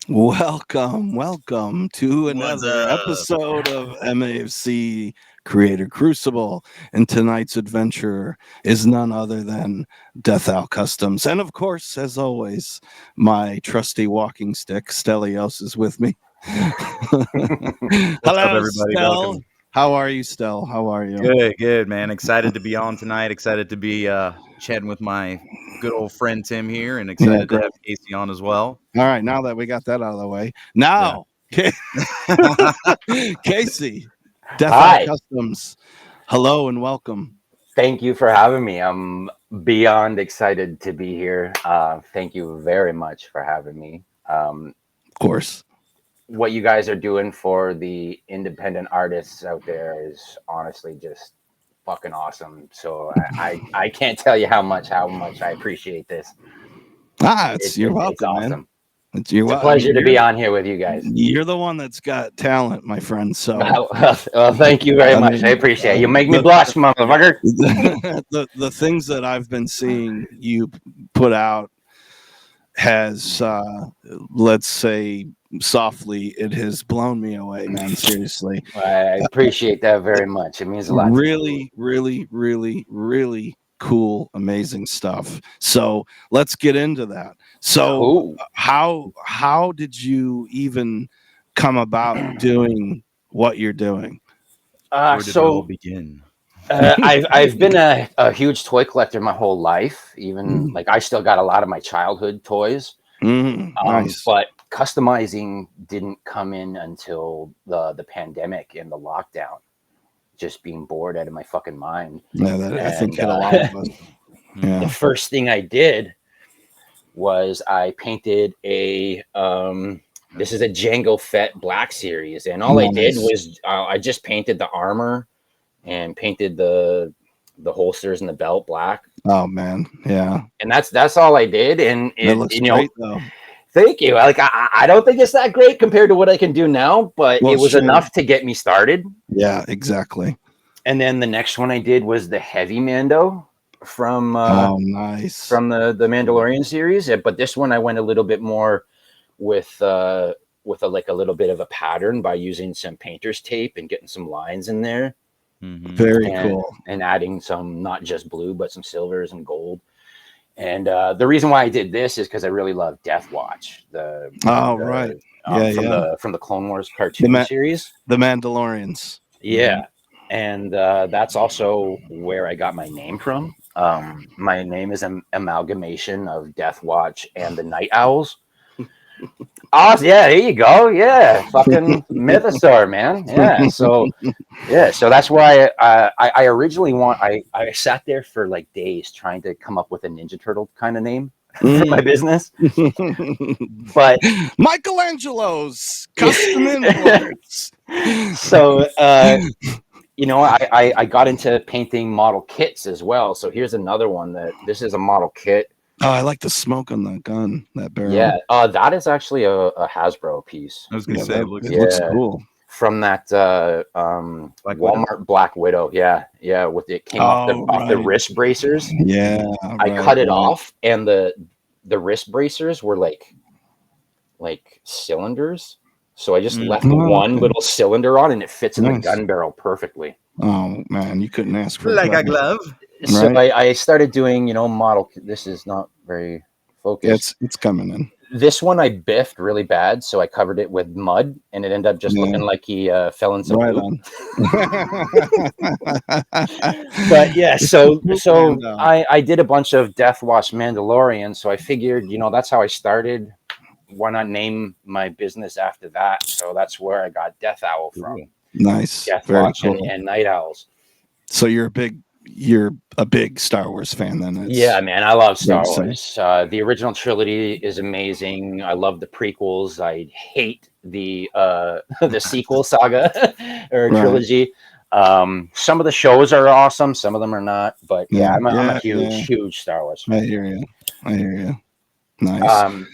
Welcome to What's another up? episode of MAFC Creator Crucible. And tonight's adventure is none other than Death Owl Customs. And of course, as always, my trusty walking stick, Stelios, is with me. What's up, Hello, everybody? Stel. Welcome. How are you, Stel? How are you? Good, man. Excited to be on tonight. Excited to be chatting with my good old friend Tim here, and Yeah, excited to great. have Casey on as well. All right, now that we got that out of the way, Yeah. now, Casey, Death Owl Hi, Customs. Hello and welcome. thank you for having me. I'm beyond excited to be here. Thank you very much for having me. Of course. What you guys are doing for the independent artists out there is honestly just fucking awesome. So I can't tell you how much I appreciate this. You're It's welcome, man. awesome. You're It's a well. I mean, pleasure to be on here with you guys. you're the one that's got talent, my friend. So Well, thank you very I much. I mean, appreciate it. You make me blush, motherfucker. the things that I've been seeing you put out has, let's say, softly, it has blown me away, man. Seriously, I appreciate that very much. It means a lot to me. really cool, amazing stuff. So let's get into that. So Cool. how did you even come about doing what you're doing? Uh, Where did it all so begin? I've been a huge toy collector my whole life. Even like I still got a lot of my childhood toys, Nice. but customizing didn't come in until the pandemic and the lockdown. Just being bored out of my fucking mind, Yeah, that I think and hit a lot of us. the Yeah. first thing I did was I painted a. This is a Django Fett Black Series, and all I did Nice. was I just painted the armor and painted the holsters and the belt black, Oh man. Yeah. and that's all I did. And That it, looks you know, great though. thank you. Like I don't think it's that great compared to what I can do now, but Well, it was sure. enough to get me started. Yeah, exactly. And then the next one I did was the Heavy Mando from Oh, nice. the Mandalorian series. But this one I went a little bit more with like a little bit of a pattern by using some painter's tape and getting some lines in there, Mm-hmm. Very and cool. adding some not just blue but some silvers and gold. And the reason why I did this is because I really love Death Watch, Oh, right. the Yeah, from yeah. the Clone Wars The cartoon Ma- series. the Mandalorians. Mm-hmm. Yeah, and that's also where I got my name from. My name is an amalgamation of Death Watch and the Night Owls. Oh yeah, there you go. Yeah, fucking mythosaur, man. Yeah, so yeah, so that's why I originally I sat there for like days trying to come up with a Ninja Turtle kind of name for my Mm. business, but Michelangelo's yeah. custom imports. So I got into painting model kits as well. So here's another one that this is a model kit. Oh, I like the smoke on the gun, that barrel. Yeah, that is actually a Hasbro piece. I was gonna Yeah, say that it looks it looks Yeah, cool. from that Black Widow. Walmart Black Widow. Yeah, yeah, with it came Oh, off the right. wrist bracers. Yeah, Mm-hmm. I right, cut it right. off, and the wrist bracers were like cylinders. So I just left Oh, one okay. little cylinder on, and it fits in the Nice. gun barrel perfectly. Oh man, you couldn't ask for Like a better, glove. So right? I started doing, model. This is not very focused. It's coming in. This one I biffed really bad, so I covered it with mud, and it ended up just Yeah, looking like he fell in some right poop. on. But yeah, so Poop man so down. I did a bunch of Death Watch Mandalorian, so I figured, that's how I started. Why not name my business after that? So that's where I got Death Owl from. Cool. Nice, Death very Watch cool. and Night Owls. So you're a big Star Wars fan, then? Yeah, It's man, I love fair Star to say. Wars. The original trilogy is amazing. I love the prequels. I hate the the sequel saga or Right. trilogy. Some of the shows are awesome, some of them are not. But yeah, Yeah, I'm a yeah, yeah. huge Star Wars I fan. hear you. I hear you. Nice. Um,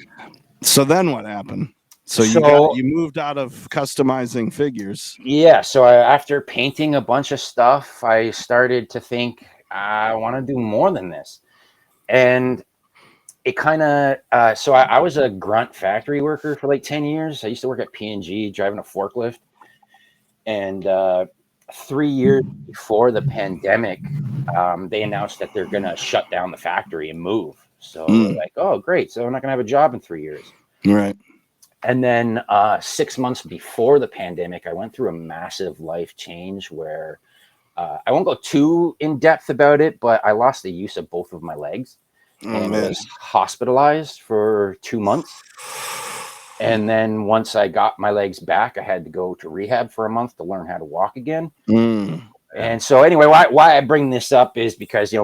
So then what happened? So so you moved out of customizing figures. yeah, so after painting a bunch of stuff, I started to think I want to do more than this, and it kind of so I was a grunt factory worker for like 10 years. I used to work at P&G driving a forklift, and 3 years before the pandemic, they announced that they're going to shut down the factory and move. So we're like, oh great, so I'm not going to have a job in 3 years. Right. And then 6 months before the pandemic, I went through a massive life change where I won't go too in depth about it, but I lost the use of both of my legs and was hospitalized for 2 months. And then once I got my legs back, I had to go to rehab for a month to learn how to walk again. And so anyway, why I bring this up is because,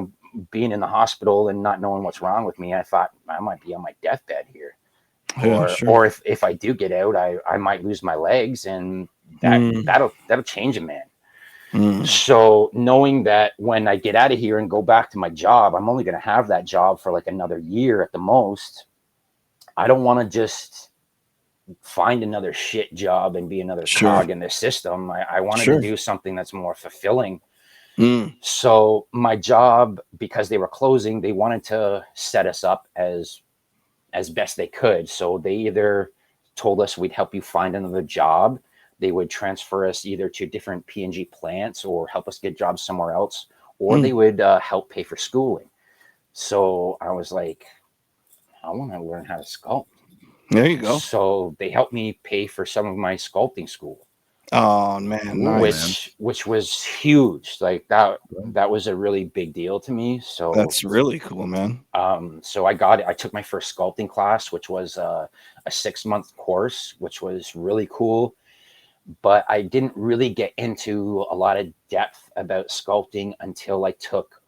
being in the hospital and not knowing what's wrong with me, I thought I might be on my deathbed here. Or if I do get out, I might lose my legs, and that'll change a man. So knowing that when I get out of here and go back to my job, I'm only going to have that job for like another year at the most. I don't want to just find another shit job and be another cog in the system. I wanted to do something that's more fulfilling. So my job, because they were closing, they wanted to set us up as best they could. So they either told us we'd help you find another job. They would transfer us either to different P&G plants or help us get jobs somewhere else, or they would help pay for schooling. So I was like, I want to learn how to sculpt. There you go. So they helped me pay for some of my sculpting school. Oh man, nice. Which was huge. Like that was a really big deal to me. So that's really cool, man. So I took my first sculpting class, which was a 6-month course, which was really cool. But I didn't really get into a lot of depth about sculpting until I took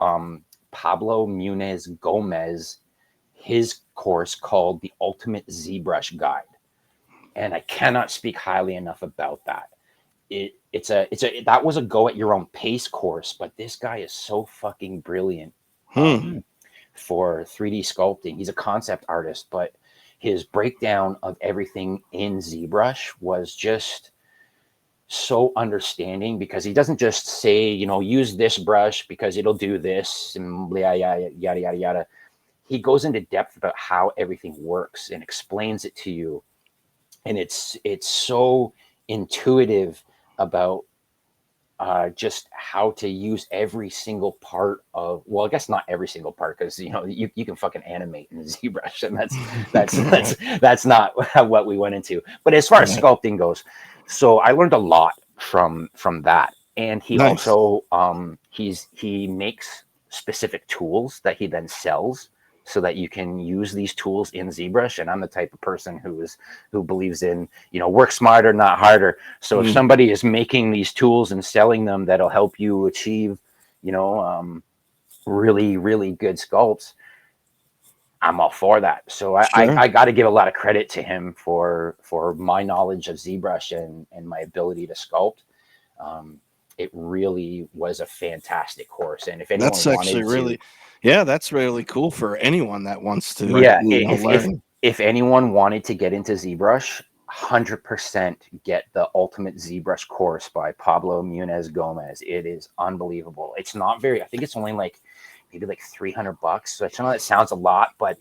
Pablo Munez Gomez, his course called the Ultimate ZBrush Guide. And I cannot speak highly enough about that. That was a go at your own pace course, but this guy is so fucking brilliant for 3D sculpting. He's a concept artist, but his breakdown of everything in ZBrush was just so understanding, because he doesn't just say, use this brush because it'll do this and yada yada yada. He goes into depth about how everything works and explains it to you, and it's so intuitive about just how to use every single part of, well, I guess not every single part, because you can fucking animate in ZBrush, and that's not what we went into. But as far as sculpting goes, so I learned a lot from that. And he also he makes specific tools that he then sells, so that you can use these tools in ZBrush. And I'm the type of person who believes in, work smarter, not harder. So if somebody is making these tools and selling them that'll help you achieve, really, really good sculpts, I'm all for that. So I got to give a lot of credit to him for my knowledge of ZBrush and my ability to sculpt. It really was a fantastic course. And if anyone that's really cool for anyone that wants to learn. If anyone wanted to get into ZBrush, 100% get the Ultimate ZBrush course by Pablo Munez Gomez. It is unbelievable. It's not I think it's only maybe $300. So I know that sounds a lot, but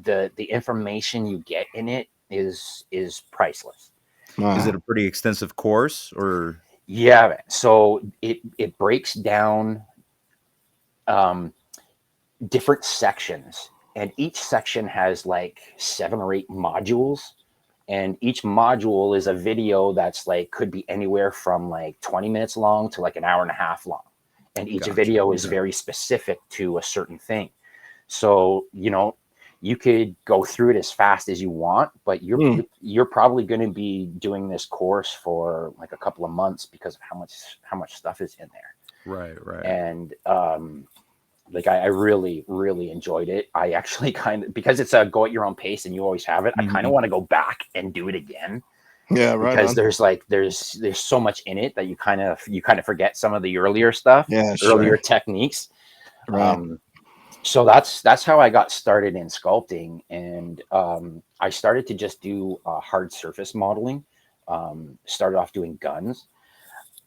the information you get in it is priceless. Is it a pretty extensive course, or? Yeah, so it breaks down different sections, and each section has 7 or 8 modules, and each module is a video that's could be anywhere from 20 minutes long to an hour and a half long, and each video is very specific to a certain thing. So you could go through it as fast as you want, but you're probably going to be doing this course for a couple of months because of how much stuff is in there. Right. And I really, really enjoyed it. I actually because it's a go at your own pace and you always have it, I kind of want to go back and do it again. Yeah, right. Because there's so much in it that you kind of forget some of the earlier stuff, earlier techniques. Right. So that's how I got started in sculpting, and I started to just do hard surface modeling. Started off doing guns,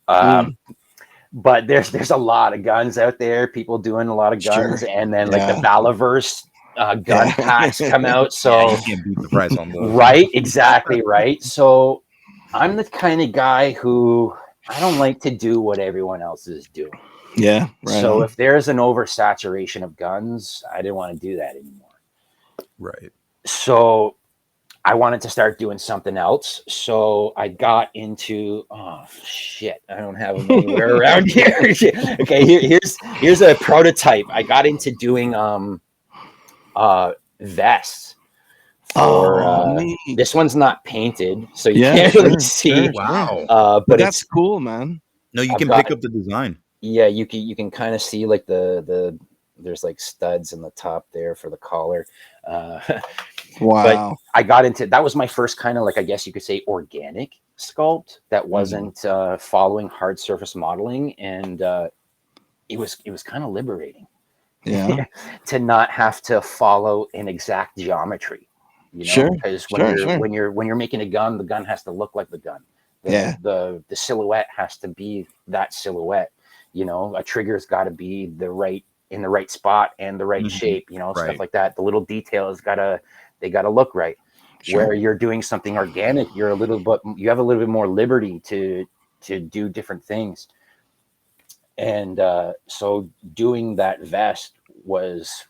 but there's a lot of guns out there. People doing a lot of guns, and then the Valaverse gun packs come out. So Yeah, you can't beat the price on those. right, exactly right. So I'm the kind of guy who I don't like to do what everyone else is doing. Yeah, right. So if there's an oversaturation of guns, I didn't want to do that anymore. Right. So I wanted to start doing something else. So I got into I don't have them anywhere around here. Okay, here's a prototype. I got into doing vests. This one's not painted, so you can't really see. Wow. But that's cool, man. No, you can pick up the design. Yeah, you can kind of see like the there's like studs in the top there for the collar. Wow. But I got into that was my first kind of like, I guess you could say, organic sculpt that wasn't following hard surface modeling, and it was kind of liberating. Yeah. To not have to follow an exact geometry, you know, because when you're making a gun, the gun has to look like the gun. The silhouette has to be that silhouette. You know, a trigger's got to be in the right spot and the right shape. You know, stuff like that. The little details they gotta look right. Where you're doing something organic, you have a little bit more liberty to do different things. And so doing that vest was,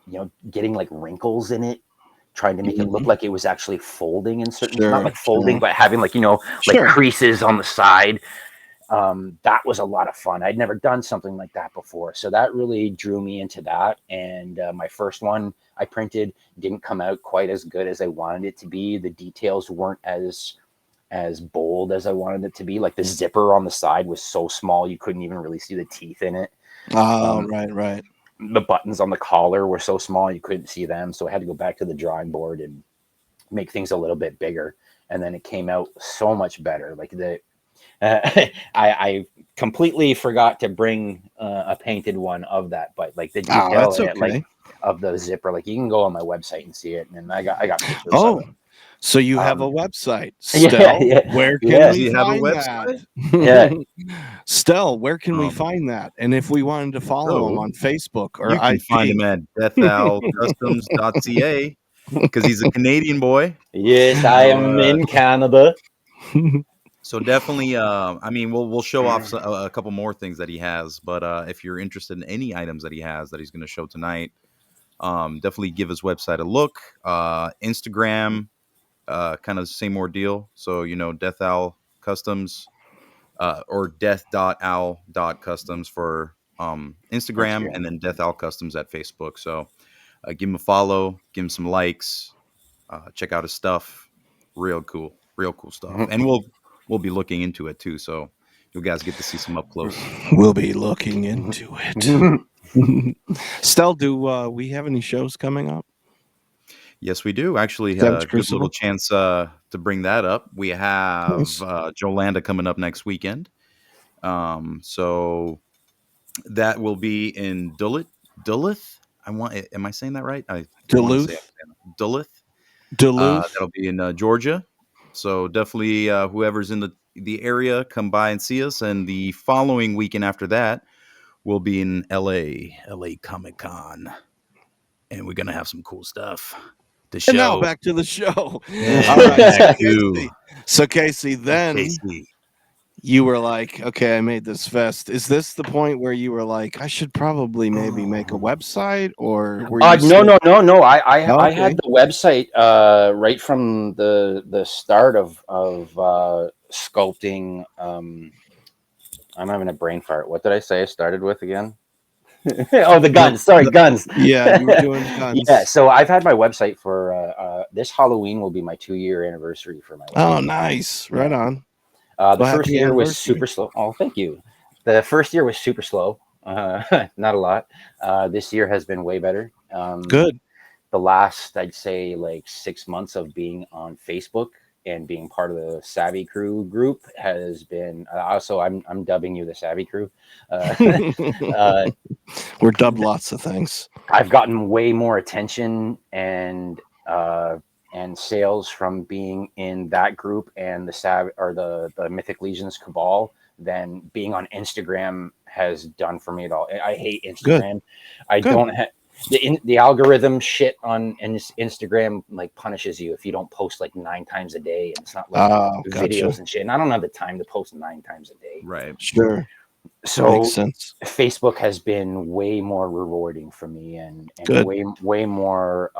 you know, getting like wrinkles in it, trying to make it look like it was actually folding in certain, not like folding, but having like, you know, like creases on the side. That was a lot of fun. I'd never done something like that before. So that really drew me into that. And my first one I printed didn't come out quite as good as I wanted it to be. The details weren't as bold as I wanted it to be. Like the zipper on the side was so small you couldn't even really see the teeth in it. Right. The buttons on the collar were so small you couldn't see them. So I had to go back to the drawing board and make things a little bit bigger. And then it came out so much better. Like I completely forgot to bring a painted one of that, but like the detail like of the zipper, like you can go on my website and see it, and I got pictures of it. So you have a website, Stel. Where can we find that? Stel, where can we find that? And if we wanted to follow him on Facebook or you can find him at deathalcustoms.ca because he's a Canadian boy. Yes, I am in Canada. So definitely, I mean, we'll show off a couple more things that he has. But if you're interested in any items that he has that he's going to show tonight, definitely give his website a look. Instagram, kind of the same ordeal. So, you know, Death Owl Customs or death.owl.customs for Instagram, and then Death Owl Customs at Facebook. So give him a follow, give him some likes, check out his stuff. Real cool stuff. And we'll be looking into it too, so you guys get to see some up close. We'll be looking into it. Stel, do we have any shows coming up? Yes, we do. Actually, good little chance to bring that up. We have Jolanda coming up next weekend. So that will be in Duluth. Am I saying that right? Duluth. Duluth. That'll be in Georgia. So definitely, whoever's in the area, come by and see us. And the following weekend after that, we'll be in LA Comic-Con, and we're gonna have some cool stuff to show. And now back to the show. All right, so Casey, then you were like, okay, I made this vest. Is this the point where you were like, I should probably maybe make a website, or were you no. I had the website right from the start of sculpting. I'm having a brain fart. What did I say I started with again? Oh, the guns. Sorry, guns. Yeah, you were doing guns. Yeah, so I've had my website for this Halloween will be my 2-year anniversary for my website. Oh, nice. Right on. The first year was super slow. Oh, thank you. The first year was super slow. Not a lot. This year has been way better. Good. The last, I'd say, like 6 months of being on Facebook and being part of the Savvy Crew group has been. Also, I'm dubbing you the Savvy Crew. We're dubbed lots of things. I've gotten way more attention and sales from being in that group and the Mythic Legions Cabal than being on Instagram has done for me at all. I hate Instagram. Good. the algorithm shit on Instagram like punishes you if you don't post like 9 times a day, and it's not like videos and shit. And I don't have the time to post 9 times a day. Right. Sure. So Makes sense. Facebook has been way more rewarding for me, and Good. way more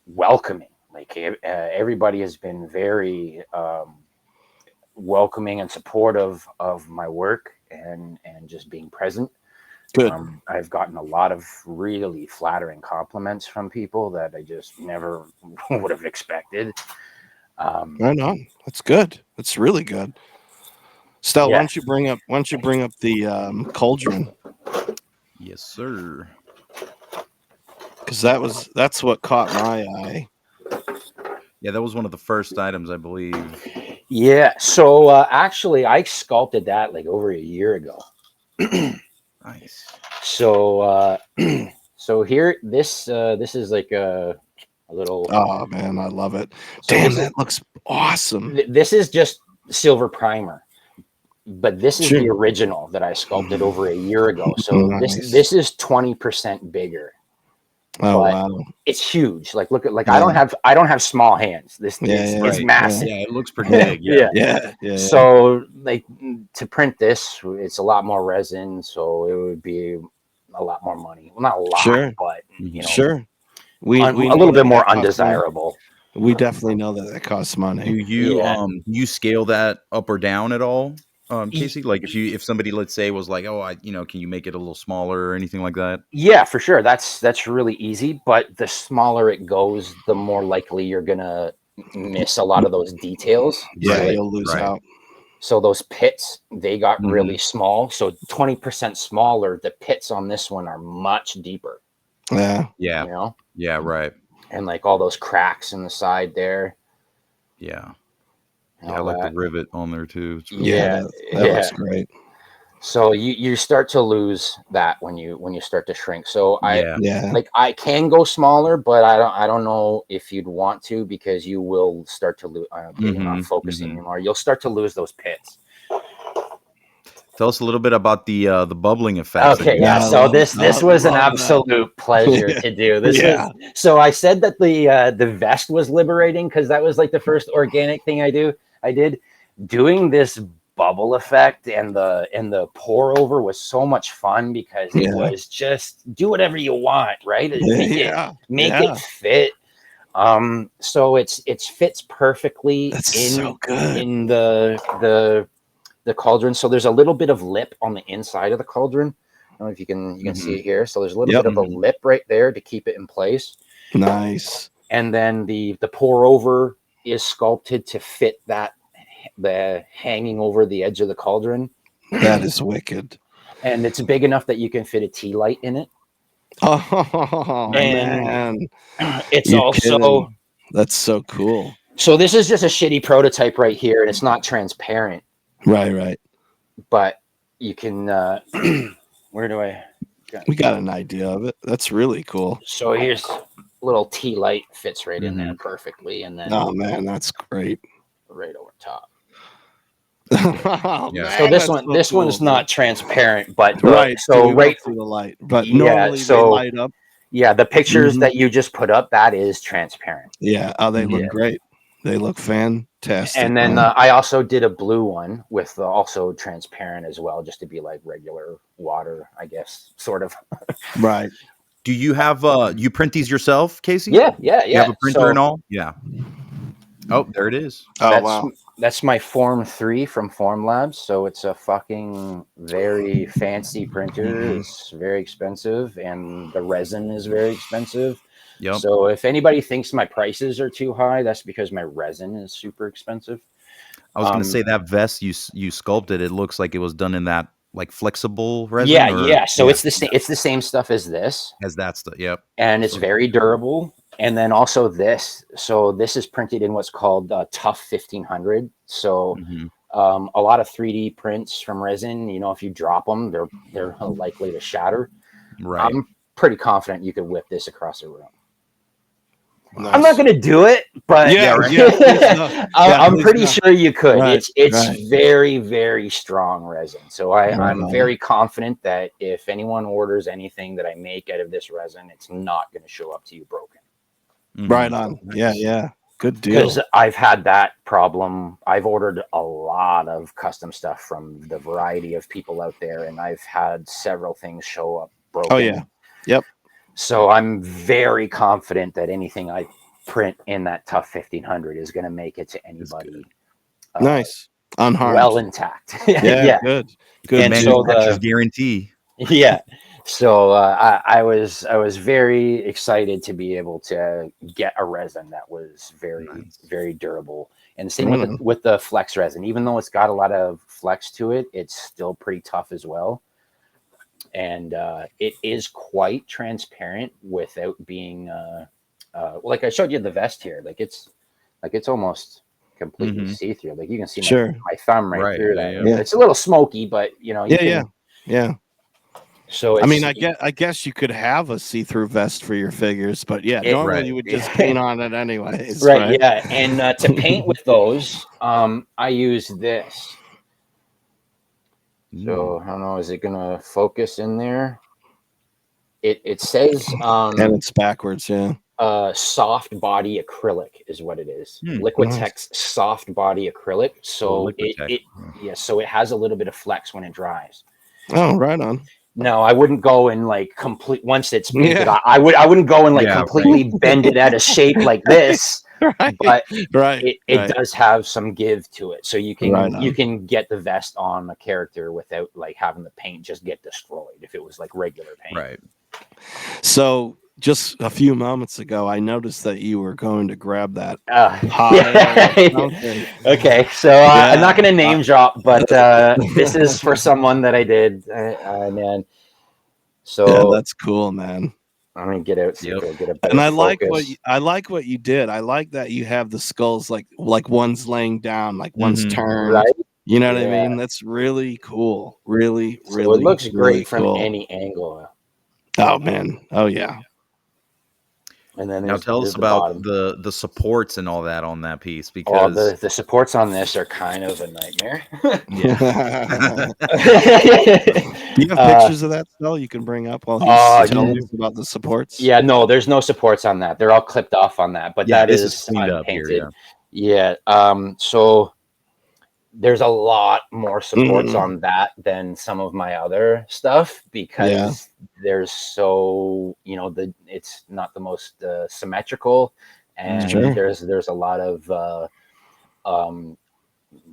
welcoming. Like everybody has been very welcoming and supportive of my work and just being present. Good. I've gotten a lot of really flattering compliments from people that I just never would have expected. Right on. That's good. That's really good. Stell, why don't you bring up the cauldron? Yes, sir. Because that's what caught my eye. Yeah, that was one of the first items, I believe. Yeah. So actually, I sculpted that like over a year ago. Nice. So so here, this is like a little. Oh man, I love it. So Damn, that looks awesome. This is just silver primer, but this is Sure. the original that I sculpted over a year ago. So Nice. this is 20% bigger. Oh But wow. it's huge. Like look at Yeah. I don't have small hands. This Yeah, is right. massive. Yeah, it looks pretty big. Yeah. Yeah. So like to print this, it's a lot more resin, so it would be a lot more money. Well, not a lot, Sure. but you know, Sure. We a know little bit that more costs money. undesirable. We definitely know that costs money. Do you Yeah. do you scale that up or down at all, Casey? Like if somebody, let's say, was like, oh, can you make it a little smaller or anything like that? Yeah, for sure. That's really easy. But the smaller it goes, the more likely you're gonna miss a lot of those details. Yeah, Right, you'll lose right. out. So those pits, they got Mhm. really small. So 20% smaller. The pits on this one are much deeper. Yeah. Yeah. You know, Yeah. Right. and like all those cracks in the side there. Yeah. and Yeah. I all like that. the rivet on there too. It's really Yeah, that looks great. So you start to lose that when you start to shrink. So Yeah. I can go smaller, but I don't know if you'd want to, because you will start to lose. You're not Mhm, focusing mhm. anymore. You'll start to lose those pits. Tell us a little bit about the bubbling effects. Okay, that you yeah. have. So this was an love that. absolute pleasure to do. This Yeah. was so I said that the vest was liberating because that was like the first organic thing I did. Doing this bubble effect and the pour over was so much fun because it was just do whatever you want, right? Make it fit. So it's fits perfectly so good. in the cauldron. So there's a little bit of lip on the inside of the cauldron. I don't know if you can see it here. So there's a little bit of a lip right there to keep it in place. Nice. And then the pour over is sculpted to fit the hanging over the edge of the cauldron. That is wicked. And it's big enough that you can fit a tea light in it. Oh man. It's You're also kidding. That's so cool. So this is just a shitty prototype right here, and it's not transparent. Right. But you can where do I We got an idea of it. That's really cool. So here's a little tea light, fits right in there perfectly, and then Oh man, that's great. right over top. Oh, Yeah. man, So that's so this cool, one's dude. not transparent, but Right. So we right don't see the light, but Yeah, normally so- they light up. Yeah, the pictures that you just put up, that is transparent. Yeah. Oh, they look Yeah. great. They look fantastic. And then man. I also did a blue one with also transparent as well, just to be like regular water, I guess, sort of. Right. Do you have you print these yourself, Casey? Yeah. You have a printer So and all? Yeah. Oh, there it is. Oh wow. That's my Form 3 from Form Labs. So it's a fucking very fancy printer. It's very expensive, and the resin is very expensive. Yep. So if anybody thinks my prices are too high, that's because my resin is super expensive. I was going to say that vest you sculpted, it looks like it was done in that like flexible resin. Yeah. So it's the same. It's the same stuff as this, as that stuff. Yep. and it's very durable. And then also this. So this is printed in what's called Tough 1500. So a lot of 3D prints from resin, if you drop them, they're likely to shatter. Right. I'm pretty confident you could whip this across a room. I'm not going to do it, but Yeah, right. yeah, please no. Yeah, I'm please pretty no. sure you could. Right, It's right. very, very strong resin. So Right I'm on. very confident that if anyone orders anything that I make out of this resin, it's not going to show up to you broken. Right on. Yeah, Nice. yeah. Good Because deal. I've had that problem. I've ordered a lot of custom stuff from the variety of people out there, and I've had several things show up broken. Oh yeah. Yep. So I'm very confident that anything I print in that Tough 1500 is going to make it to anybody Nice. Unharmed. well intact. Yeah, good. Good. And so Manufacturer's guarantee. yeah. So I was very excited to be able to get a resin that was very Nice. very durable. And same with the flex resin. Even though it's got a lot of flex to it, it's still pretty tough as well. And it is quite transparent without being like I showed you the vest here. It's almost completely see-through. Like you can see my thumb right through that. Yeah. It's a little smoky, but you know. Yeah. So I mean, I guess you could have a see-through vest for your figures, but yeah, normally you would just paint on it anyways. Right. Yeah. And to paint with those, I use this. So I don't know, is it gonna focus in there? It says and it's backwards, yeah. Soft body acrylic is what it is. Liquitex soft body acrylic. So so it has a little bit of flex when it dries. Oh, right on. No, I wouldn't go and like complete once it's painted. I wouldn't go and like completely bend it out of shape like this. But it does have some give to it, so you can get the vest on a character without like having the paint just get destroyed if it was like regular paint. Right. So just a few moments ago, I noticed that you were going to grab that. Okay, so I'm not going to name drop, but this is for someone that I did, man. So that's cool, man. I'm gonna get out. Get a better and I focus. like what you did. I like that you have the skulls like one's laying down, like one's turned. Right. You know what I mean? That's really cool. Really, really. It looks great from cool. any angle. Oh man. Oh yeah. And then now tell us about the supports and all that on that piece, because the supports on this are kind of a nightmare. Do you have pictures of that still you can bring up while he's telling us about the supports? Yeah, no, there's no supports on that. They're all clipped off on that, but that is cleaned unpainted. up here, yeah. So there's a lot more supports on that than some of my other stuff because there's it's not the most symmetrical, and there's a lot of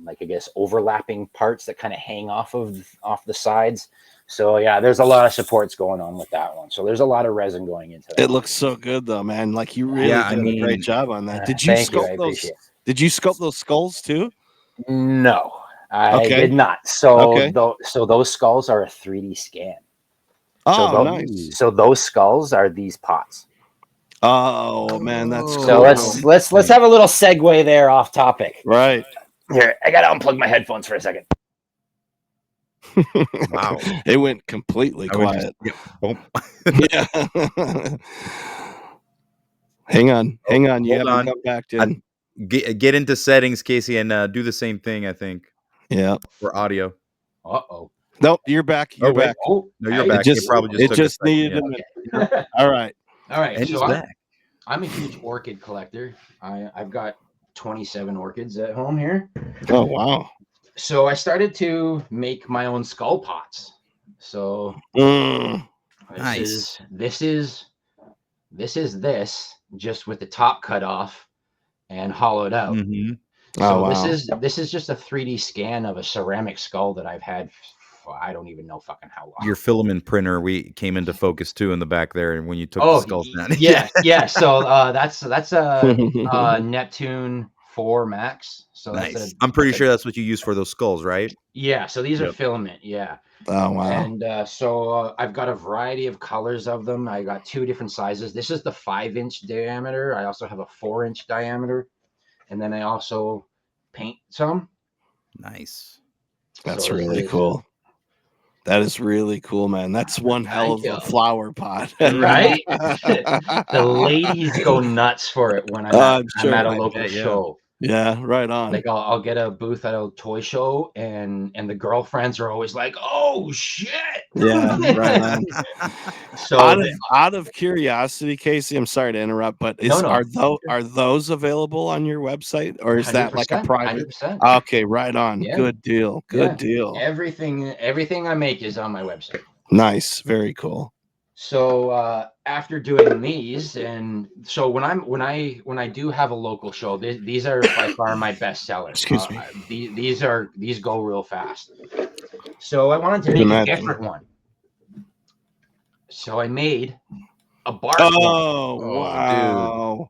like I guess overlapping parts that kind of hang off the sides. So yeah, there's a lot of supports going on with that one. So there's a lot of resin going into that. It looks so good though, man. Like you really did a great job on that. Did you sculpt those? Did you sculpt those skulls too? No, I did not. So those skulls are a 3D scan. Oh, nice. So those skulls are these pots. Oh man, that's cool. So let's have a little segue there off topic. Right. Here, I gotta unplug my headphones for a second. Wow. It went completely quiet. Yeah. Hang on. You have to come back in. Get into settings, Casey, and do the same thing, I think. Yeah. For audio. Uh-oh. Nope, you're back. You're back. Oh, no, you're back. It just needed a minute. All right. And so I'm a huge orchid collector. I've got 27 orchids at home here. Oh, wow. So I started to make my own skull pots. So nice. This is just with the top cut off and hollowed out. So this is just a 3D scan of a ceramic skull that I've had for I don't even know fucking how long. Your filament printer came into focus too in the back there, and when you took the skulls down. Yeah. So that's a Neptune 4 Max. So nice. I'm pretty sure that's what you use for those skulls, right? Yeah. So these are filament. Yeah. Oh wow. And so I've got a variety of colors of them. I got 2 different sizes. This is the 5-inch diameter. I also have a 4-inch diameter, and then I also paint some. Nice. That's really cool. That is really cool, man. That's one hell of Thank a you. flower pot. Right? The ladies go nuts for it when I'm at I'm sure. a I local bet, yeah. show. Yeah, right on. Like I'll get a booth at a toy show, and the girlfriends are always like, "Oh shit!" Yeah, right on. So Out of curiosity, Casey, I'm sorry to interrupt, but No. are those available on your website, or is that like a 100%, private? 100%. Okay, right on. Yeah. Good deal. Yeah. Good deal. Everything I make is on my website. Nice. Very cool. So after doing these, and so when I do have a local show, these are by far my best sellers. Excuse me. These go real fast. So I wanted to Can make a imagine. different one. So I made a bark one, Oh, Oh, wow.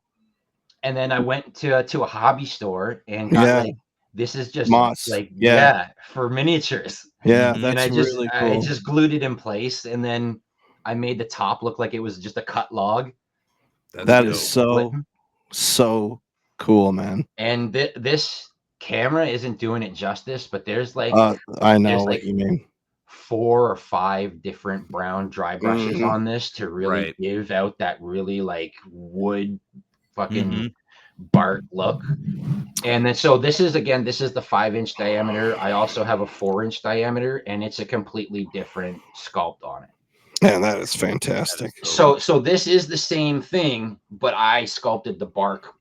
and then I went to a hobby store and got Yeah. like, this is just Moss. like Yeah. for miniatures. Yeah, Mhm. And that's really I cool. just glued it in place, and then I made the top look like it was just a cut log. That's That dope. is so cool, man. And this camera isn't doing it justice, but there's like I know there's what like you mean. 4 or 5 different brown dry brushes Mhm. on this to really Right. give out that really like wood fucking Mhm. bark look. And then so this is the 5-inch diameter. I also have a 4-inch diameter, and it's a completely different sculpt on it. Man, that is fantastic. So this is the same thing, but I sculpted the bark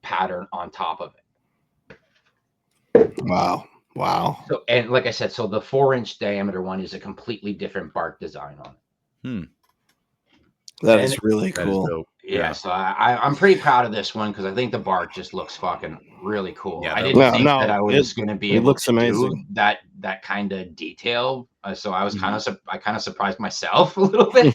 pattern on top of it. Wow. So, and like I said, so the 4-inch diameter one is a completely different bark design on it. That is really That is cool. dope. Yeah, so I'm pretty proud of this one because I think the bark just looks fucking really cool. Yeah, I that didn't looks think No, that I was going to be it able looks to do amazing. that kind of detail. So I was Mhm. I kind of surprised myself a little bit.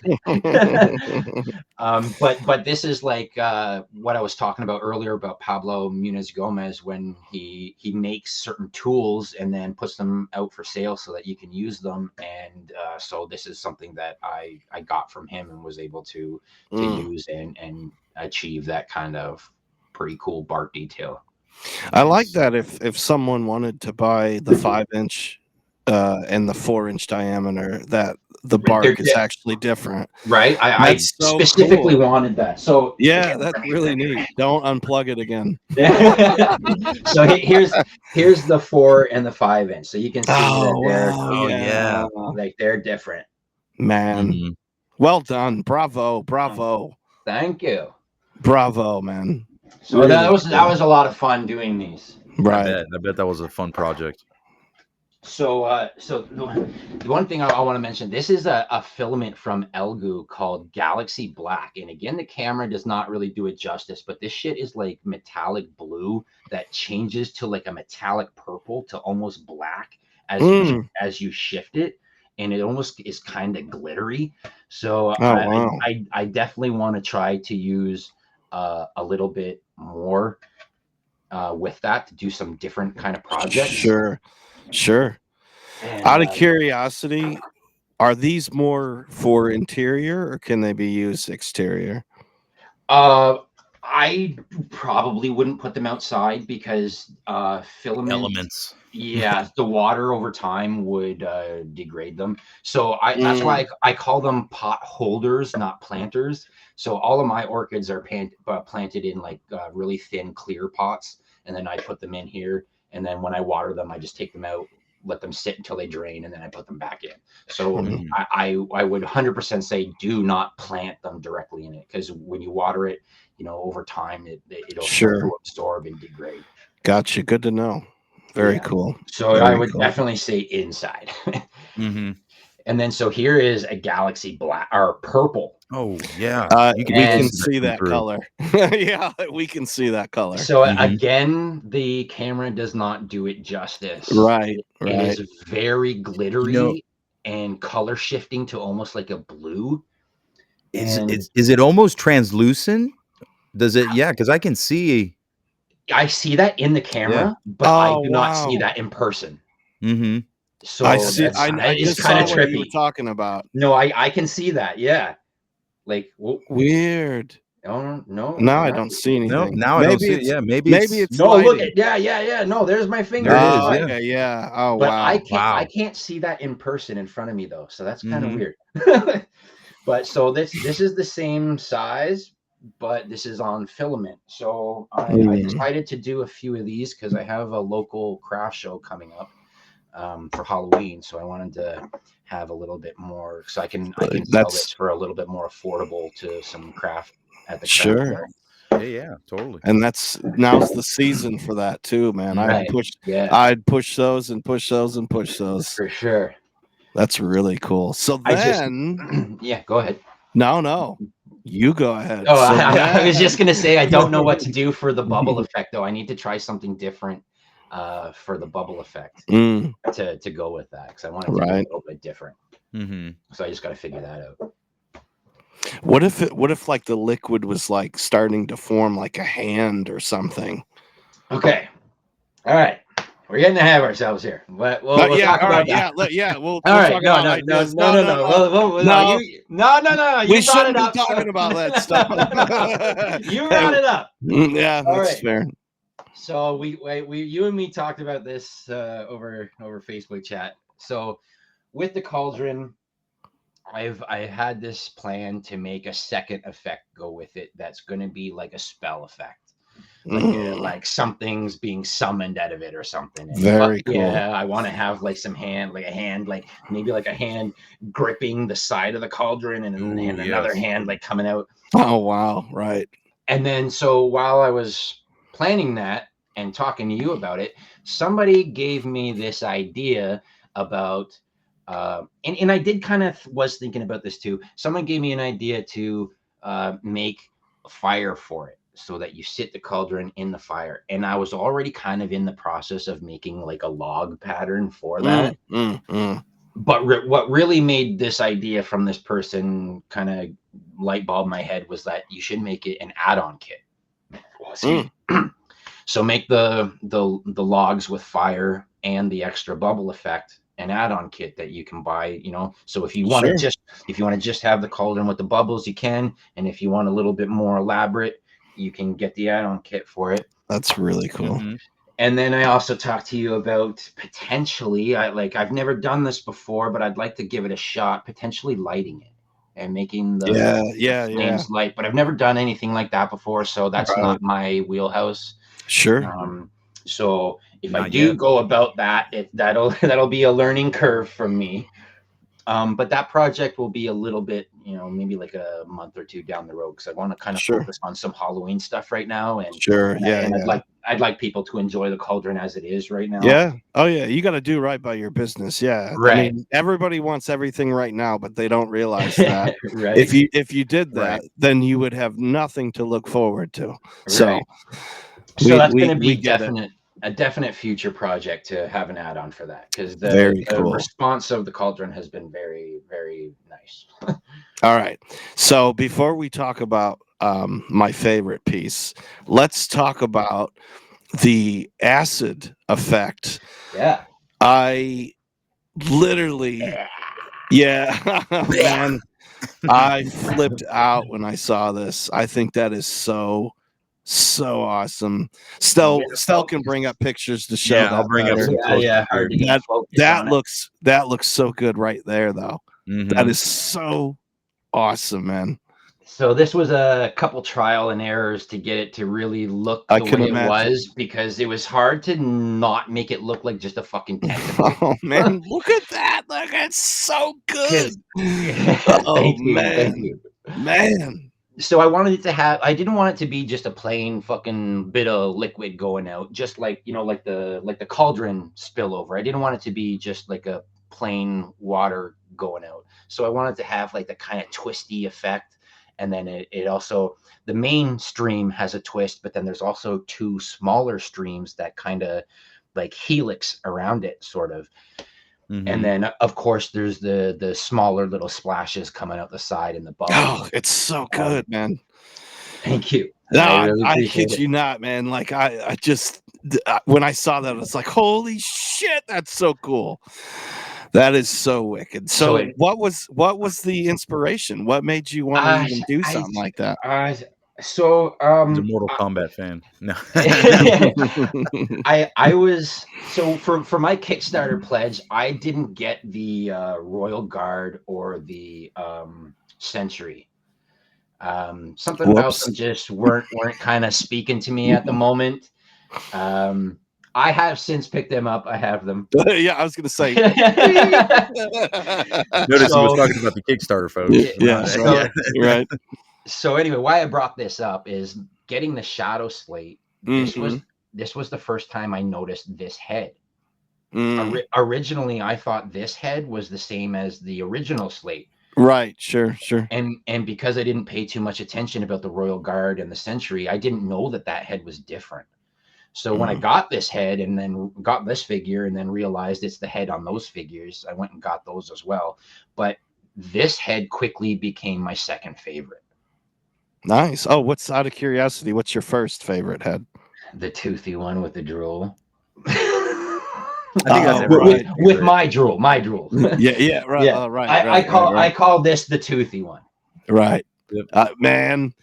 But this is like what I was talking about earlier about Pablo Muniz Gomez, when he makes certain tools and then puts them out for sale so that you can use them. And so this is something that I got from him and was able to use and achieve that kind of pretty cool bark detail. I like that if someone wanted to buy the 5-inch and the 4-inch diameter, that the bark is actually different. Right. I That's so specifically cool. wanted that. So Yeah, that's really neat. Don't unplug it again. So here's the 4 and the 5-inch. So you can see that they're Oh, yeah. like they're different. Man. Mhm. Well done. Bravo. Thank you. Bravo, man. So Really that was cool. a lot of fun doing these. Right. I bet that was a fun project. So so the one thing I want to mention, this is a filament from Elgu called Galaxy Black. And again, the camera does not really do it justice, but this shit is like metallic blue that changes to like a metallic purple to almost black as you shift it. And it almost is kind of glittery. So wow. I definitely want to try to use a little bit more with that to do some different kind of projects. Sure. And, out of curiosity, are these more for interior or can they be used exterior? I probably wouldn't put them outside because filament Elements. Yeah, the water over time would degrade them. So that's why I call them pot holders, not planters. So all of my orchids are planted in like really thin clear pots, and then I put them in here. And then when I water them, I just take them out, let them sit until they drain, and then I put them back in. So I would 100% say do not plant them directly in it, because when you water it, over time it'll start to absorb and degrade. Gotcha. Good to know. Very cool. So I would definitely say inside. And then so here is a Galaxy Black or purple. Oh yeah, we can see that color. Yeah, we can see that color. So again, the camera does not do it justice. Right. It is very glittery and color shifting to almost like a blue. Is it almost translucent? Does it? Yeah, because I can see. I see that in the camera, but I do not see that in person. So I see. I it's just kind of saw trippy. what you were talking about. No, I can see that. Yeah, like weird. Oh no, No, I don't see No, anything. now I don't see it. Yeah, maybe it's it's no. Look lighting. at yeah. No, there's my finger. There it is, Oh, yeah. okay, yeah. Oh, But wow. I can't see that in person in front of me though, so that's kind of Mhm. weird. But so this is the same size, but this is on filament. So I decided to do a few of these because I have a local craft show coming up for Halloween. So I wanted to have a little bit more, so I can sell That's this for a little bit more affordable to some craft at the craft sure. fair. Yeah, totally. And now's the season for that too, man. Right. Yeah, I'd push those and push those and push those. for sure. That's really cool. So I just then yeah, go ahead. no. You go ahead. Oh, So I was then- just gonna say I don't know what to do for the bubble effect though. I need to try something different for the bubble effect Mm, to go with that because I want it to be a right. little bit different. Mm-hmm. So I just got to figure that out. What if like the liquid was like starting to form like a hand or something? Okay, all right, we're getting ahead of ourselves here, but we'll talk all about right, that. We'll All right, talk no. about ideas. No. No, you We brought shouldn't it be up. talking about that stuff. You brought it up. Yeah, All that's right. fair. So you and me talked about this over Facebook chat. So with the cauldron, I had this plan to make a second effect go with it. That's going to be like a spell effect. Like something's being summoned out of it or something. And Very cool. Yeah, I want to have like some hand, like a hand, like maybe like a hand gripping the side of the cauldron and another hand like coming out. Oh wow, right. And then so while I was planning that and talking to you about it, somebody gave me this idea about and I did kind of was thinking about this too. Someone gave me an idea to make a fire for it so that you sit the cauldron in the fire. And I was already kind of in the process of making like a log pattern for that. But what really made this idea from this person kind of light bulb my head was that you should make it an add-on kit. So make the logs with fire and the extra bubble effect an add-on kit that you can buy, so if you want to just have the cauldron with the bubbles, you can, and if you want a little bit more elaborate, you can get the add-on kit for it. That's really cool. Mm-hmm. And then I also talked to you about potentially, I've never done this before, but I'd like to give it a shot, potentially lighting it and making the flames light, but I've never done anything like that before, so that's not my wheelhouse. Sure. So if I do go about that, that'll be a learning curve for me. But that project will be a little bit, maybe like a month or two down the road, because I want to kind of focus on some Halloween stuff right now. And I'd like people to enjoy the cauldron as it is right now. Yeah. Oh yeah. You got to do right by your business. Yeah. Right. I mean, everybody wants everything right now, but they don't realize that. Right. If you did that, then you would have nothing to look forward to. So that's going to be a definite future project to have an add-on for that, because the response of the cauldron has been very, very nice. All right. So before we talk about my favorite piece, let's talk about the acid effect. Yeah. I literally, man, I flipped out when I saw this. I think that is so awesome. Stell can bring up pictures to show. I'll bring up some that looks so good right there though. Mm-hmm. That is so awesome, man. So this was a couple trial and errors to get it to really look the way it was, because it was hard to not make it look like just a fucking tentacle. Oh man, look at that. Look, it's so good. Man. So I wanted it to I didn't want it to be just a plain fucking bit of liquid going out, just like, like the cauldron spillover. I didn't want it to be just like a plain water going out. So I wanted to have like the kind of twisty effect. And then it also, the main stream has a twist, but then there's also two smaller streams that kind of like helix around it, sort of. Mm-hmm. And then, of course, there's the smaller little splashes coming out the side and the bottom. Oh, it's so good, man. Thank you. No, I kid you not, man. Like I just, when I saw that, I was like, holy shit, that's so cool. That is so wicked. So what was the inspiration? What made you want to even do something like that? So He's a Mortal Kombat fan. No. I was so for my Kickstarter pledge, I didn't get the Royal Guard or the Century. Something about them Whoops. just weren't kind of speaking to me at the moment. I have since picked them up. I have them. Yeah, I was gonna say. Notice he was So- talking about the Kickstarter, folks. Yeah, So- right, right. So anyway, why I brought this up is getting the Shadow Slate. This was the first time I noticed this head. Originally, I thought this head was the same as the original Slate. Right, sure. And because I didn't pay too much attention about the Royal Guard and the Century, I didn't know that head was different. So when I got this head and then got this figure and then realized it's the head on those figures, I went and got those as well. But this head quickly became my second favorite. Nice. Oh, what's out of curiosity? What's your first favorite head? The toothy one with the drool. I think that's right. with my drool. Yeah, right. Yeah. Right. I call this the toothy one. Right. Yep. Man.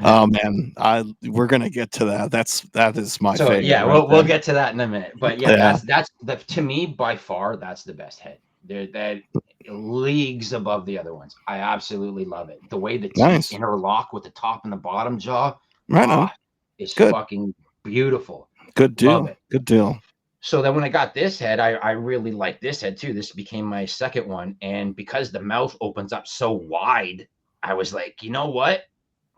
Oh man. We're gonna get to that. That is my favorite. Yeah, right we'll there. get to that in a minute. But yeah, that's to me by far that's the best head. That leagues above the other ones. I absolutely love it. The way the teeth interlock with the top and the bottom jaw. Right on. It's fucking beautiful. Good deal. Love it. Good deal. So then when I got this head, I really liked this head too. This became my second one. And because the mouth opens up so wide, I was like, you know what?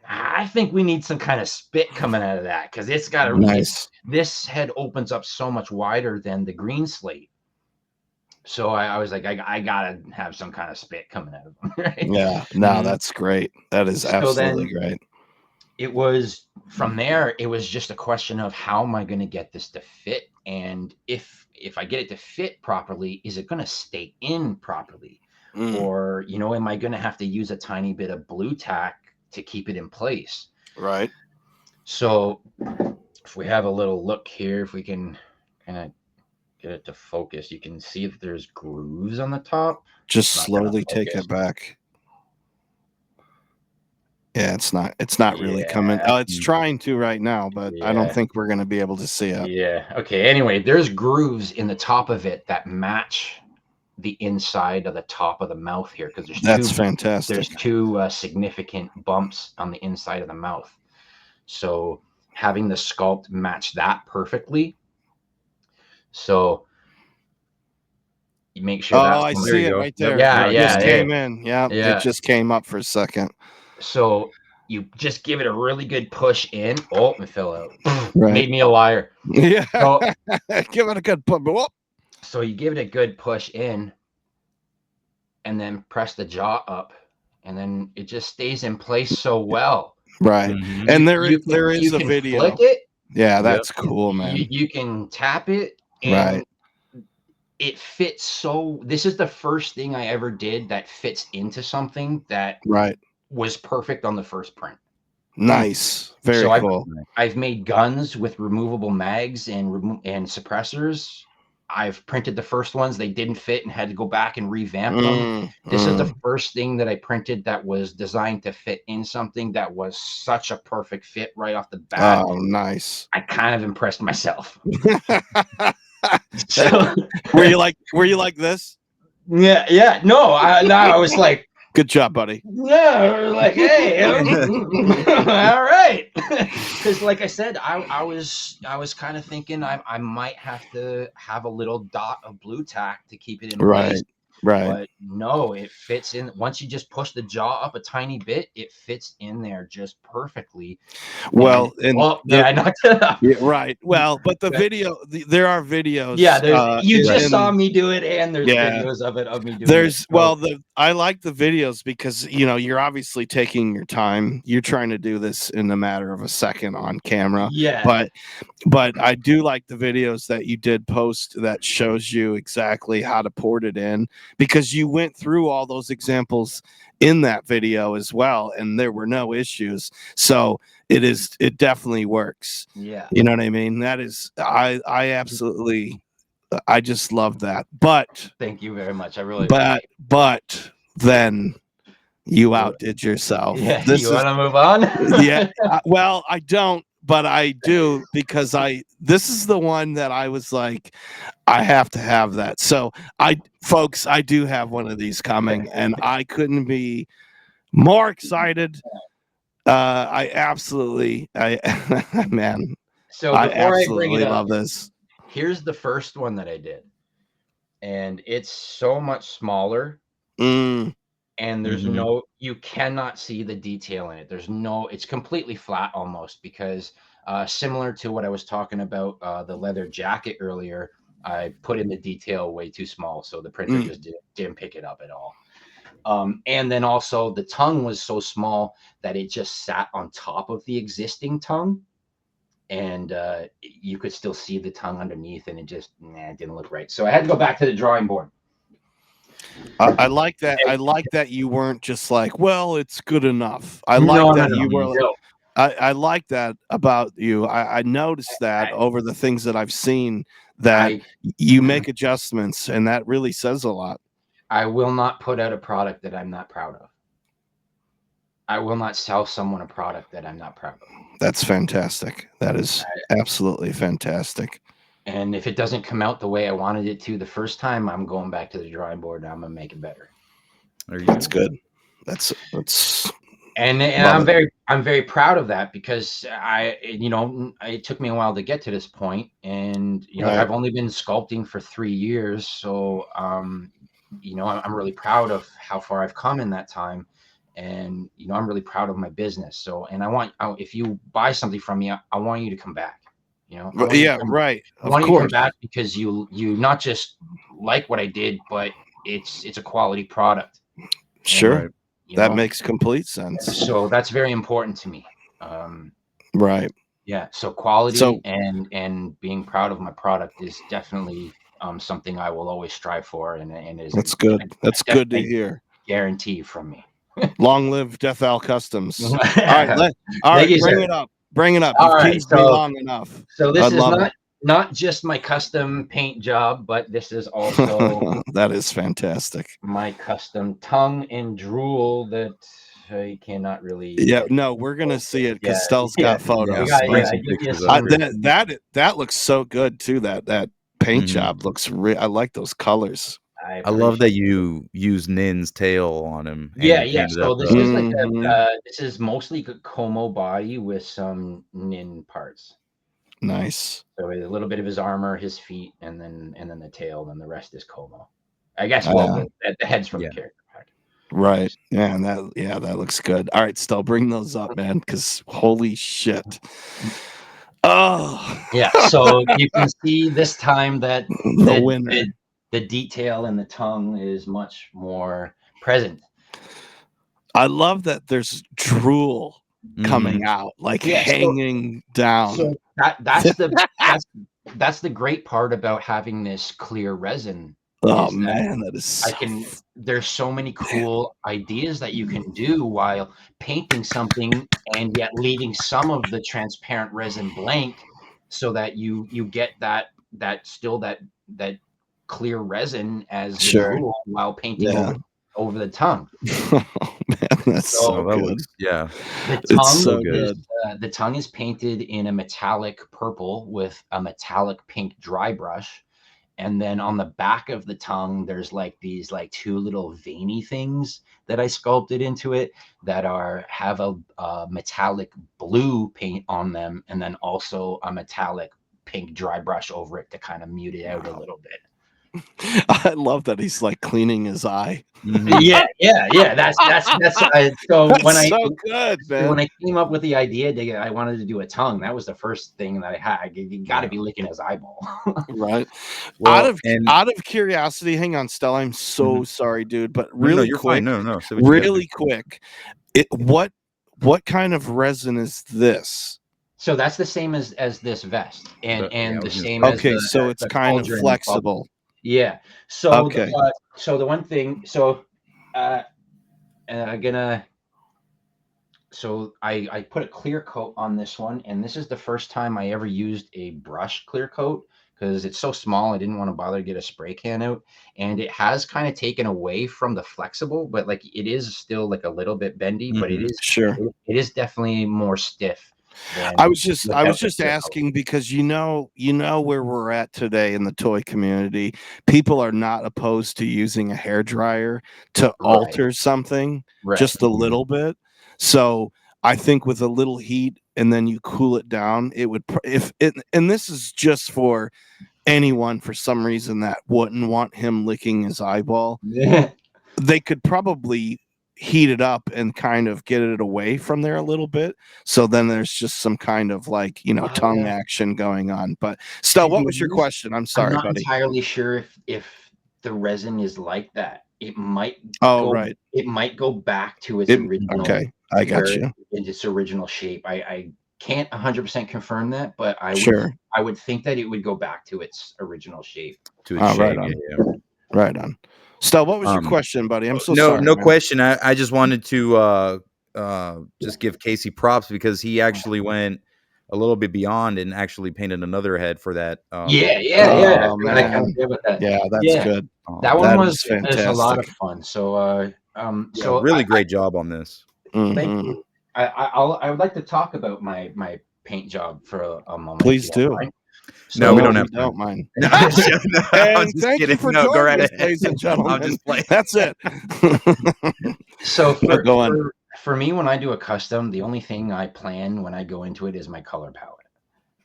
I think we need some kind of spit coming out of that because it's got a nice. This head opens up so much wider than the green slate. So I was like, I gotta have some kind of spit coming out of them. Right? Yeah, no, that's great. That is absolutely great. It was from there. It was just a question of how am I going to get this to fit, and if I get it to fit properly, is it going to stay in properly, or am I going to have to use a tiny bit of blue tack to keep it in place? Right. So if we have a little look here, if we can kind of get it to focus, you can see that there's grooves on the top. Just slowly take it back. Yeah, it's not really coming. Oh, it's trying to right now, but I don't think we're going to be able to see it. Yeah. Okay. Anyway, there's grooves in the top of it that match the inside of the top of the mouth here because that's fantastic. There's two significant bumps on the inside of the mouth. So having the sculpt match that perfectly. So you make sure. Oh, I see it right there. Yeah, it just came in. Yeah, it just came up for a second. So you just give it a really good push in. Oh, it fell out. Right. Made me a liar. Yeah. So, give it a good push. So you give it a good push in and then press the jaw up and then it just stays in place so well. Right. And there is a video. Flick it. Yeah, that's cool, man. You can tap it and it fits so. This is the first thing I ever did that fits into something that was perfect on the first print. Nice. Very cool. I've made guns with removable mags and suppressors. I've printed the first ones. They didn't fit and had to go back and revamp them. This is the first thing that I printed that was designed to fit in something that was such a perfect fit right off the bat. Oh, nice. I kind of impressed myself. So, were you like this? Yeah. No, I was like, good job, buddy. Yeah, like, hey, all right. Because, like I said, I was kind of thinking I might have to have a little dot of blue tack to keep it in place. Right. But no, it fits in. Once you just push the jaw up a tiny bit, it fits in there just perfectly. Well, I knocked it up. Yeah, right. Well, but the video, there are videos. Yeah, you just saw me do it, and there's videos of me doing it. I like the videos because you're obviously taking your time. You're trying to do this in a matter of a second on camera. Yeah. But I do like the videos that you did post that shows you exactly how to port it in. Because you went through all those examples in that video as well, and there were no issues. So it definitely works. Yeah. You know what I mean? That is, I just love that. But thank you very much. I really but then, You outdid yourself. Yeah, This you is want to move on? yeah. Well, I don't, but I do because this is the one that I was like, I have to have that. So folks, I do have one of these coming, and I couldn't be more excited. I absolutely, man, So I before I bring it absolutely up, love this. here's the first one that I did, and it's so much smaller. Mm, And there's Mhm. no, you cannot see the detail in it. It's completely flat almost, because similar to what I was talking about, the leather jacket earlier, I put in the detail way too small, so the printer Mm. just didn't pick it up at all. And then also the tongue was so small that it just sat on top of the existing tongue, and you could still see the tongue underneath, and it didn't look right. So I had to go back to the drawing board. I like that. I like that you weren't just like, well, it's good enough. I No, like no, that no, you were. no. I like that about you. I noticed that over the things that I've seen that I you make adjustments, and that really says a lot. I will not put out a product that I'm not proud of. I will not sell someone a product that I'm not proud of. That's fantastic. That is absolutely fantastic. And if it doesn't come out the way I wanted it to the first time, I'm going back to the drawing board and I'm gonna make it better. That's good. That's And I'm very proud of that, because it took me a while to get to this point, and Right. I've only been sculpting for 3 years, so I'm really proud of how far I've come in that time, and I'm really proud of my business. So, and if you buy something from me, I want you to come back. Yeah, right. I Of want you to come course. back because you not just like what I did, but it's a quality product. Sure. And, That makes complete sense. so that's very important to me. Right. Yeah. So quality So and being proud of my product is definitely something I will always strive for, and is that's good. That's good to hear. guarantee from me. Long live Death Al Customs. All right, Thank you, bring sir. it up. Bring it up. All You've right, teased me long enough. So this I is love it. not just my custom paint job, but this is also that is fantastic. My custom tongue and drool that you cannot really. Yeah, no, we're gonna see it because Stell's got photos. That looks so good too. That paint job looks I like those colors. I love that you use Nin's tail on him. Yeah. So this is like this is mostly Como body with some Nin parts. Nice. So a little bit of his armor, his feet, and then the tail, and the rest is Como. I guess the head's from the character pack. Right. Yeah, and that looks good. All right, Stell, bring those up, man, because holy shit. Oh yeah. So you can see this time that the detail in the tongue is much more present. I love that there's drool coming out, like hanging down. So that's the great part about having this clear resin. Oh man, that is there's so many cool ideas that you can do while painting something, and yet leaving some of the transparent resin blank, so that you get that clear resin as the drool while painting over the tongue. Oh man, that's so good. The tongue the tongue is painted in a metallic purple with a metallic pink dry brush. And then on the back of the tongue, there's these two little veiny things that I sculpted into it that have a metallic blue paint on them, and then also a metallic pink dry brush over it to kind of mute it out a little bit. I love that he's cleaning his eye. Yeah. That's so good, man. When I came up with the idea, I wanted to do a tongue. That was the first thing that I had. You got to be licking his eyeball, right? Well, out of curiosity, hang on, Stella. I'm so sorry, dude, but really quick, really quick. What kind of resin is this? So that's the same as this vest, and the same as so it's kind of flexible. Yeah. So so the one thing, I put a clear coat on this one, and this is the first time I ever used a brush clear coat, because it's so small. I didn't want to bother to get a spray can out, and it has kind of taken away from the flexible, but like it is still like a little bit bendy, but Mhm. Sure. it is definitely more stiff than I was just without the clear color. asking because where we're at today in the toy community. People are not opposed to using a hair dryer to Right. alter something Right. just a little bit. So I think with a little heat and then you cool it down, it would and this is just for anyone for some reason that wouldn't want him licking his eyeball. Yeah. They could probably heat it up and kind of get it away from there a little bit. So then there's just some kind of like, tongue action going on. But still, To what be was your honest, question? I'm I'm sorry, not buddy. entirely sure if the resin is like that. It might Oh, go. right. It might go back to its It, original, okay. I got where you. in its original shape. I can't 100% confirm that, but Sure. I would think that it would go back to its original shape. To its Oh, right shape. on. Yeah. Right on. Still, what was your Um, question, buddy? I'm so no, sorry. no man. question. I just wanted to just give Casey props because he actually went a little bit beyond and actually painted another head for that. Yeah. Oh, I kind of man. did with that. Yeah, that's Yeah, good. that one That was is is a lot fantastic. of fun. So Yeah, really great job on this. thank Mhm. you. I would like to talk about my paint job for a moment. Please if you don't do. mind. No, we So- don't have don't time. mind. No, I'm just And kidding. thank you for No, go joining right us, ahead. ladies and gentlemen. I'm just playing. That's it. So Go on. for me, when I do a custom, the only thing I plan when I go into it is my color palette.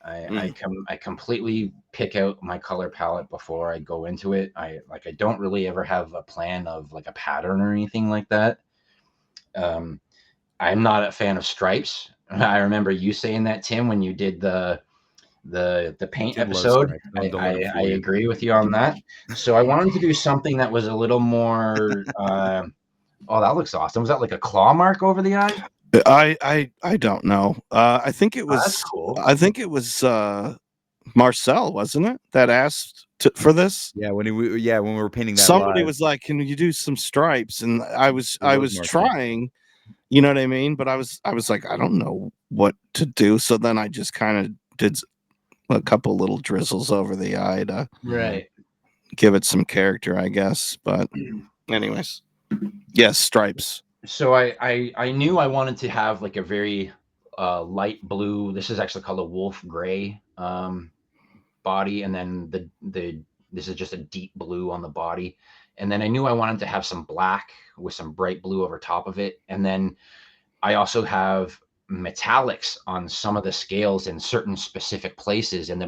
I completely pick out my color palette before I go into it. I don't really ever have a plan of like a pattern or anything like that. I'm not a fan of stripes. I remember you saying that, Tim, when you did the paint Tim loves episode. stripes. Don't let him I fool you. agree with you on that. So I wanted to do something that was a little more. Oh, that looks awesome. Was that like a claw mark over the eye? I don't know. I think it was. That's cool. I think it was Marcel, wasn't it, that asked for this? Yeah, when we were painting that Somebody live. was like, "Can you do some stripes?" And I was Marcel. trying. You know what I mean? But I was like, I don't know what to do. So then I just kind of did a couple little drizzles over the eye to Right. give it some character, I guess. But anyways, yes, stripes. So I knew I wanted to have like a very light blue. This is actually called a wolf gray body, and then the this is just a deep blue on the body. And then I knew I wanted to have some black with some bright blue over top of it. And then I also have metallics on some of the scales in certain specific places, and the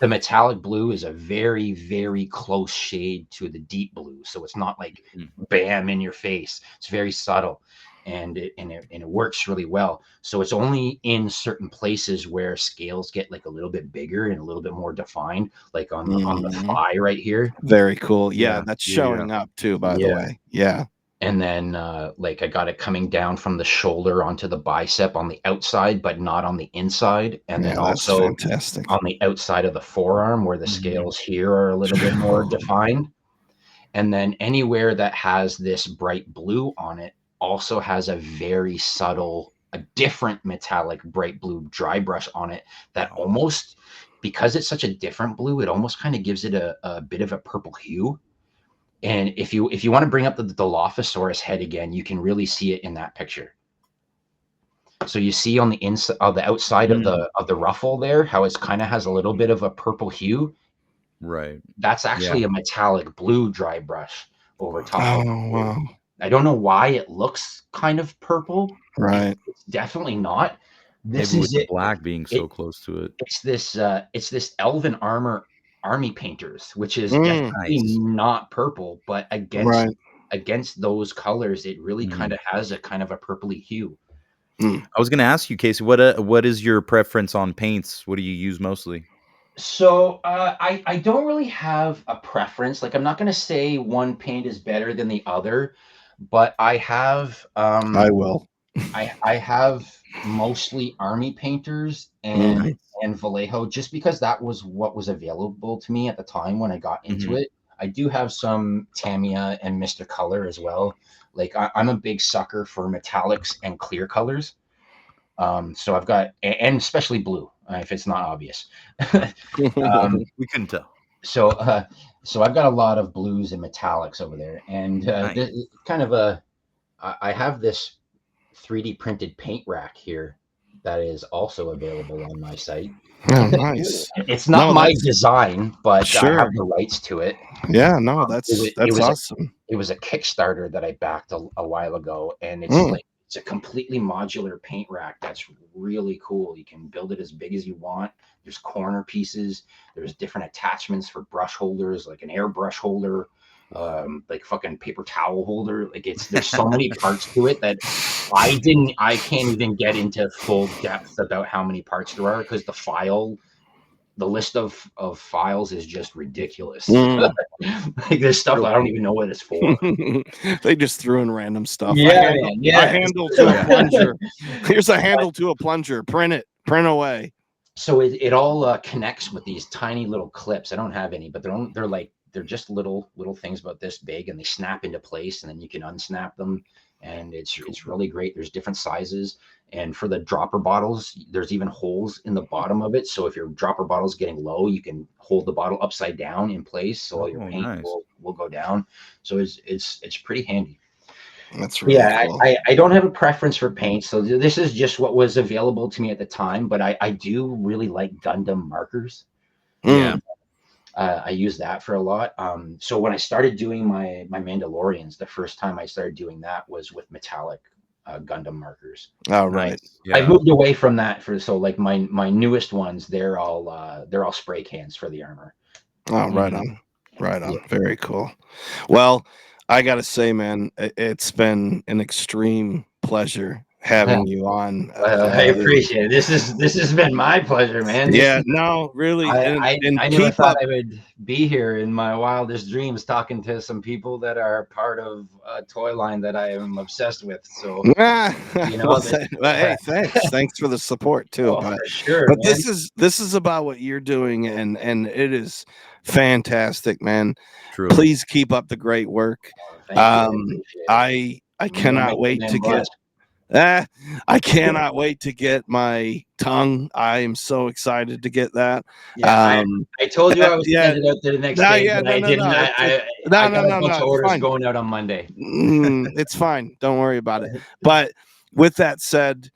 metallic blue is a very, very close shade to the deep blue, so it's not like bam in your face. It's very subtle, and it works really well. So it's only in certain places where scales get like a little bit bigger and a little bit more defined, like on the thigh right here. Very cool. Yeah, Yeah, that's yeah, showing up too, by the way. Yeah. And then like I got it coming down from the shoulder onto the bicep on the outside, but not on the inside. And then that's also fantastic. on the outside of the forearm where the scales here are a little bit more defined. And then anywhere that has this bright blue on it also has a very subtle, a different metallic bright blue dry brush on it that almost, because it's such a different blue, it almost kind of gives it a bit of a purple hue. And if you want to bring up the Dilophosaurus head again, you can really see it in that picture. So you see on the inside, the outside of the ruffle there, how it's kind of has a little bit of a purple hue. Right. That's actually a metallic blue dry brush over top. Oh, wow. I don't know why it looks kind of purple. Right. It's definitely not. This Maybe is with the it. black being so close to it. It's this elven armor army painters, which is definitely not purple, but against those colors, it really kind of has a kind of a purpley hue. I was going to ask you, Casey, what is your preference on paints? What do you use mostly? So I don't really have a preference. Like I'm not going to say one paint is better than the other, but I have. I will. I have mostly army painters and Vallejo, just because that was what was available to me at the time when I got into it. I do have some Tamiya and Mr. Color as well. Like I'm a big sucker for metallics and clear colors. So I've got, and especially blue. if it's not obvious. We couldn't tell. So I've got a lot of blues and metallics over there, and Nice. I have this 3D printed paint rack here that is also available on my site. Oh, nice. It's not No, my that's- design, but Sure. I have the rights to it. Yeah, no, It that's was awesome. It was a Kickstarter that I backed a while ago, and it's Mm. like it's a completely modular paint rack that's really cool. You can build it as big as you want. There's corner pieces. There's different attachments for brush holders, like an airbrush holder, like fucking paper towel holder. Like there's so many parts to it that I can't even get into full depth about how many parts there are, because the list of files is just ridiculous. Mm. Like there's stuff I don't even know what it's for. They just threw in random stuff. Yeah, A handle to a plunger. Here's a handle to a plunger. Print away. So it all connects with these tiny little clips. I don't have any, but they're just little things about this big, and they snap into place, and then you can unsnap them, and it's really great. There's different sizes, and for the dropper bottles, there's even holes in the bottom of it. So if your dropper bottle's getting low, you can hold the bottle upside down in place, so all your paint nice. will go down. So it's pretty handy. That's really cool. I don't have a preference for paint, so this is just what was available to me at the time. But I do really like Gundam markers. Yeah. I use that for a lot. So when I started doing my Mandalorians, the first time I started doing that was with metallic Gundam markers. Oh, right. Nice. Yeah. I moved away from that like my newest ones. They're all spray cans for the armor. Oh, right on. Right on. Yeah. Very cool. Well, I gotta say, man, it's been an extreme pleasure having you on. I appreciate it. This has been my pleasure, man. No, really. I never thought I would be here in my wildest dreams talking to some people that are part of a toy line that I am obsessed with. So, hey, thanks for the support too. Oh, for sure, but man. this is about what you're doing, and it is fantastic, man. True. Please keep up the great work. I cannot wait to get. I cannot wait to get my tongue. I am so excited to get that. Yeah, I told you I was sending it out to the next day, but I didn't. I got a bunch of orders going out on Monday. It's fine. Don't worry about it. But with that said,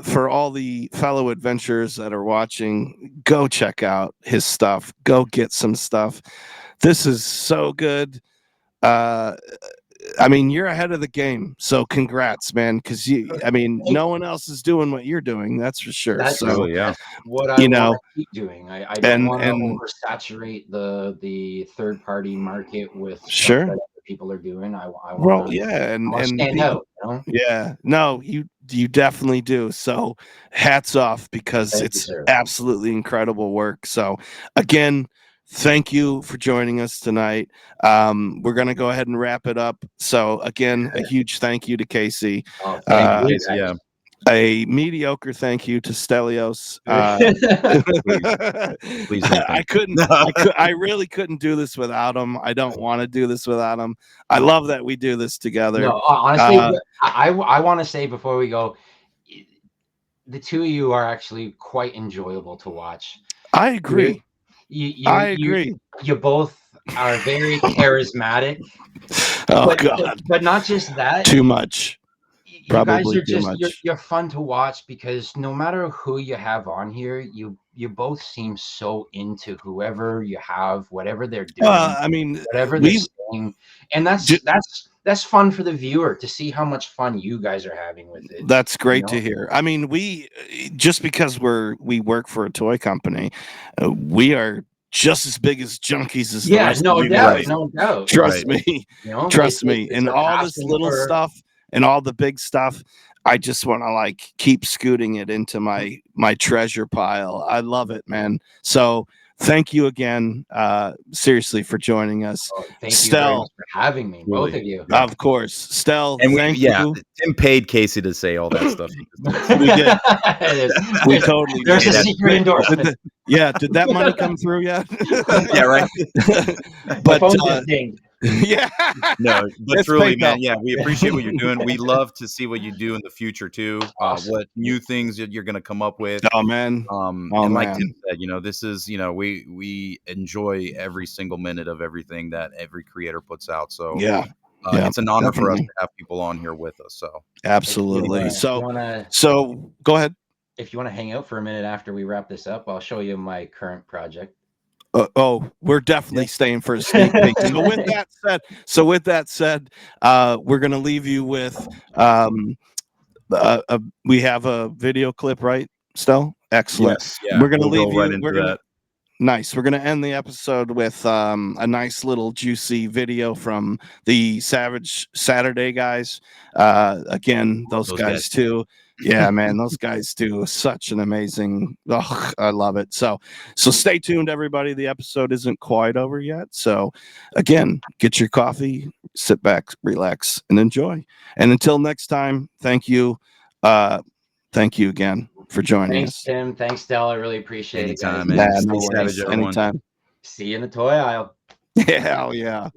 for all the fellow adventurers that are watching, go check out his stuff. Go get some stuff. This is so good. I mean, you're ahead of the game, so congrats, man. Because no one else is doing what you're doing. That's for sure. That's so yeah, what I want to keep doing. I don't want to oversaturate the third party market with stuff that other people are doing. I want to stand out. You know? Yeah, no, you definitely do. So hats off, because it's absolutely incredible work. So again, thank you for joining us tonight. We're going to go ahead and wrap it up. So again, a huge thank you to Casey. Oh, thank you. Yeah. A mediocre thank you to Stelios. Please I really couldn't do this without him. I don't want to do this without him. I love that we do this together. No, honestly, I want to say before we go, the two of you are actually quite enjoyable to watch. I agree. I agree. You both are very charismatic. But not just that. Too much. You guys are just you're fun to watch, because no matter who you have on here, you both seem so into whoever you have, whatever they're doing. Whatever they're saying, and that's fun for the viewer to see how much fun you guys are having with it. That's great to hear. I mean, we just because we work for a toy company, we are just as big as junkies as the rest no of you doubt, guys. no doubt. Trust me, trust me. And all this little stuff and all the big stuff, I just want to keep scooting it into my treasure pile. I love it, man. So thank you again, seriously, for joining us. Thank you very much for having me, both of you. Of course, Stel. And thank you. Tim paid Casey to say all that stuff. We did. We totally. There's a secret endorsement. Did that money come through yet? Yeah, right. But phone just dinged. Yeah. No, but It's truly, PayPal. man, yeah, we appreciate what you're doing. We love to see what you do in the future too. Awesome. What new things that you're going to come up with. Oh man. Oh And like man. Tim said, this is, we enjoy every single minute of everything that every creator puts out. So Yeah. Yeah. it's an honor for us Definitely. to have people on here with us. So Absolutely. If you So go ahead. If you want to hang out for a minute after we wrap this up, I'll show you my current project. We're definitely staying for a sneak peek. So with that said, we're gonna leave you with we have a video clip, right? Still excellent. yes, yeah, We're gonna we'll leave go right you. into We're gonna that. Nice. We're going to end the episode with a nice little juicy video from the Savage Saturday guys. Again, those guys too. Yeah, man, those guys do such an amazing. Oh, I love it. So stay tuned, everybody. The episode isn't quite over yet. So again, get your coffee, sit back, relax, and enjoy. And until next time, thank you. Thank you again for joining us. Thanks, Tim. Thanks, Stella. I really appreciate it, guys. Anytime, man. Nah, Stay no savage, worries. everyone. Anytime. See you in the toy aisle. Hell yeah.